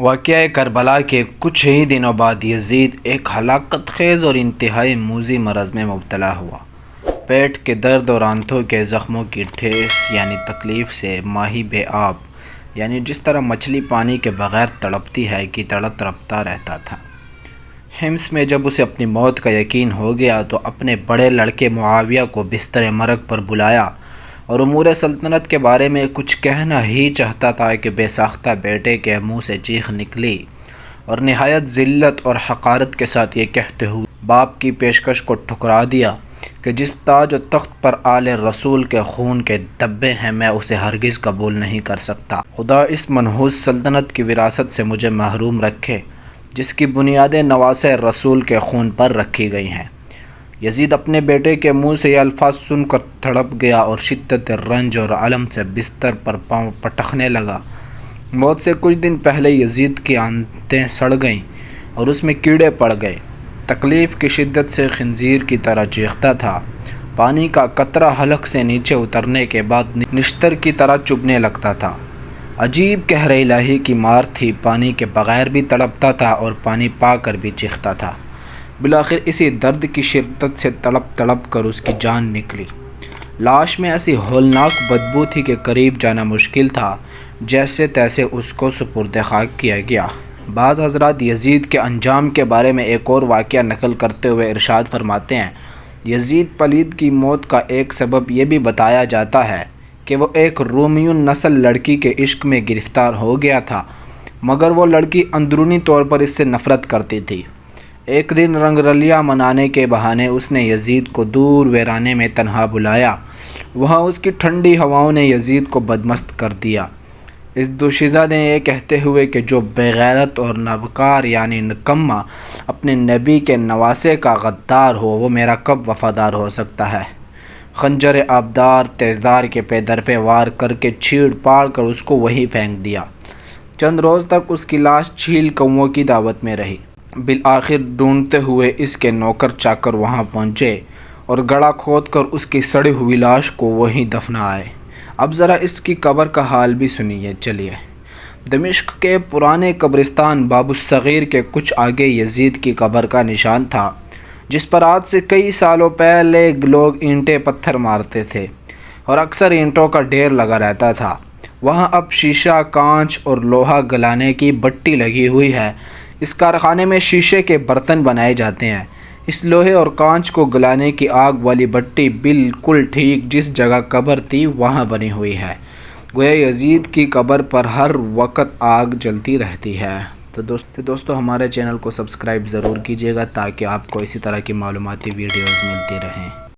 واقعہ کربلا کے کچھ ہی دنوں بعد یزید ایک ہلاکت خیز اور انتہائی موذی مرض میں مبتلا ہوا۔ پیٹ کے درد اور آنتوں کے زخموں کی ٹھیس تکلیف سے ماہی بے آب جس طرح مچھلی پانی کے بغیر تڑپتی ہے کی طرح تڑپتا رہتا تھا۔ حمص میں جب اسے اپنی موت کا یقین ہو گیا تو اپنے بڑے لڑکے معاویہ کو بستر مرگ پر بلایا اور امور سلطنت کے بارے میں کچھ کہنا ہی چاہتا تھا کہ بے ساختہ بیٹے کے منہ سے چیخ نکلی اور نہایت ذلت اور حقارت کے ساتھ یہ کہتے ہوئے باپ کی پیشکش کو ٹھکرا دیا کہ جس تاج و تخت پر آل رسول کے خون کے دھبے ہیں میں اسے ہرگز قبول نہیں کر سکتا۔ خدا اس منحوس سلطنت کی وراثت سے مجھے محروم رکھے جس کی بنیادیں نواسہ رسول کے خون پر رکھی گئی ہیں۔ یزید اپنے بیٹے کے منہ سے یہ الفاظ سن کر تڑپ گیا اور شدت رنج اور الم سے بستر پر پاؤں پٹکنے لگا۔ موت سے کچھ دن پہلے یزید کی آنتیں سڑ گئیں اور اس میں کیڑے پڑ گئے۔ تکلیف کی شدت سے خنزیر کی طرح چیختا تھا۔ پانی کا قطرہ حلق سے نیچے اترنے کے بعد نشتر کی طرح چبھنے لگتا تھا۔ عجیب قہر الہی کی مار تھی، پانی کے بغیر بھی تڑپتا تھا اور پانی پا کر بھی چیختا تھا۔ بالآخر اسی درد کی شدت سے تڑپ تڑپ کر اس کی جان نکلی۔ لاش میں ایسی ہولناک بدبو تھی کہ قریب جانا مشکل تھا۔ جیسے تیسے اس کو سپرد خاک کیا گیا۔ بعض حضرات یزید کے انجام کے بارے میں ایک اور واقعہ نقل کرتے ہوئے ارشاد فرماتے ہیں، یزید پلید کی موت کا ایک سبب یہ بھی بتایا جاتا ہے کہ وہ ایک رومیون نسل لڑکی کے عشق میں گرفتار ہو گیا تھا، مگر وہ لڑکی اندرونی طور پر اس سے نفرت کرتی تھی۔ ایک دن رنگ رلیاں منانے کے بہانے اس نے یزید کو دور ویرانے میں تنہا بلایا۔ وہاں اس کی ٹھنڈی ہواؤں نے یزید کو بدمست کر دیا۔ اس دوشیزہ نے یہ کہتے ہوئے کہ جو بے غیرت اور نابکار نکما اپنے نبی کے نواسے کا غدار ہو وہ میرا کب وفادار ہو سکتا ہے؟ خنجر آبدار تیزدار کے پہ در پہ وار کر کے چھیڑ پاڑ کر اس کو وہیں پھینک دیا۔ چند روز تک اس کی لاش چھیل کووں کی دعوت میں رہی۔ بالآخر ڈھونڈتے ہوئے اس کے نوکر چاکر وہاں پہنچے اور گڑھا کھود کر اس کی سڑی ہوئی لاش کو وہیں دفنائے۔ اب ذرا اس کی قبر کا حال بھی سنیے چلیے۔ دمشق کے پرانے قبرستان باب الصغیر کے کچھ آگے یزید کی قبر کا نشان تھا، جس پر آج سے کئی سالوں پہلے لوگ اینٹیں پتھر مارتے تھے اور اکثر اینٹوں کا ڈھیر لگا رہتا تھا۔ وہاں اب شیشہ، کانچ اور لوہا گلانے کی بٹی لگی ہوئی ہے۔ اس کارخانے میں شیشے کے برتن بنائے جاتے ہیں۔ اس لوہے اور کانچ کو گلانے کی آگ والی بٹی بالکل ٹھیک جس جگہ قبر تھی وہاں بنی ہوئی ہے، گویا یزید کی قبر پر ہر وقت آگ جلتی رہتی ہے۔ تو دوستو ہمارے چینل کو سبسکرائب ضرور کیجیے گا تاکہ آپ کو اسی طرح کی معلوماتی ویڈیوز ملتی رہیں۔